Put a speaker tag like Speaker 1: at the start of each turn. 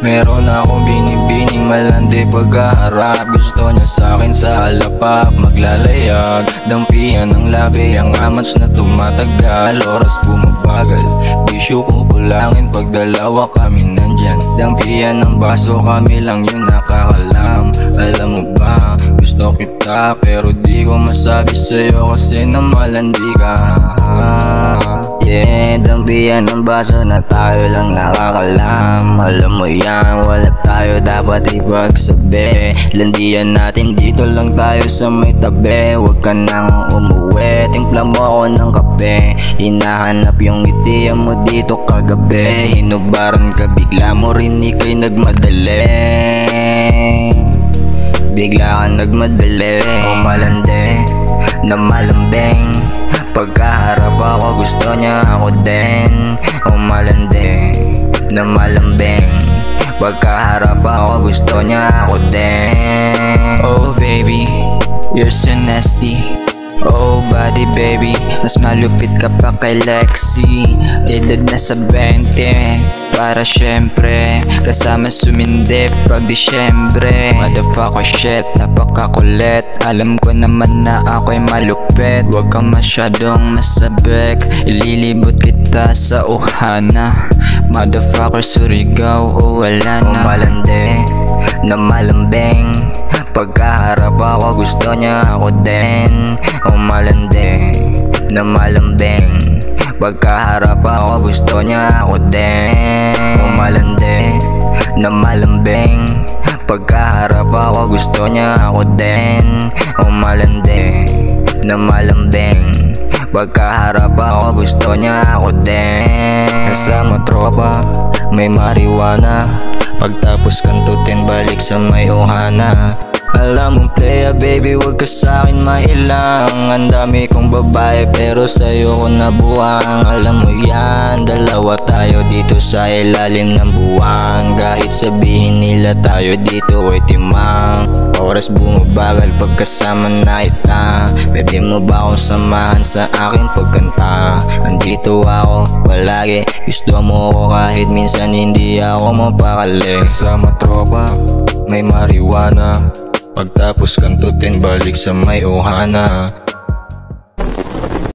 Speaker 1: Meron akong binibining malandi pagkaharap. Gusto niya sa'kin sa alapak maglalayag. Dampian ng labi ang amats na tumatagal. Oras bumabagal, bisyo ko kulangin pag dalawa kami nandyan. Dampian ng baso kami lang yun nakakalam. Alam mo ba, gusto kita pero di ko masabi sa'yo kasi na malandi ka. Yeah, dampian ng baso na tayo lang nakakalam. Alam mo yan, wala tayo dapat ipagsabi. Landian natin dito lang tayo sa may tabi. Huwag ka nang umuwi, timpla mo ako ng kape. Hinahanap yung itiyan mo dito kagabi. Hinubaran ka, bigla mo rin ika'y nagmadali. Bigla ka nagmadali. O malandi na malambing, pagkaharap ako gusto niya ako din. O malandi na malambing, pagkaharap ako gusto niya ako din.
Speaker 2: Oh baby, you're so nasty. Oh body baby, mas malupit ka pa kay Lexi. Edad na sa 20, para syempre kasama sumindi pag Disyembre. Motherfucker shit, napakakulit. Alam ko naman na ako'y malupit. Huwag kang masyadong masabik, ililibot kita sa uhana. Motherfucker surigaw o wala na.
Speaker 1: O malandi na malambing, pagkaharap ako gusto niya ako din. O malandi na malambing, pagkaharap ako gusto niya ako din. O malandi na malambing, pagkaharap ako gusto niya ako din. O malandi na malambing, pagkaharap ako gusto niya ako din. Kasama tropa, may marijuana, pagtapos kantutin balik sa may uhana. Alam mo playa baby, wag ka sa'kin mailang. Ang dami kong babae pero sa'yo ko nabuang. Alam mo yan, dalawa tayo dito sa ilalim ng buwan. Kahit sabihin nila tayo dito ay timang. Oras bumabagal pagkasama na kita. Pwede mo ba akong samahan sa aking pagkanta? Andito ako palagi, gusto mo ko kahit minsan hindi ako mapakali. Sama tropa, may marijuana, pagtapos kantutin balik sa may uhana.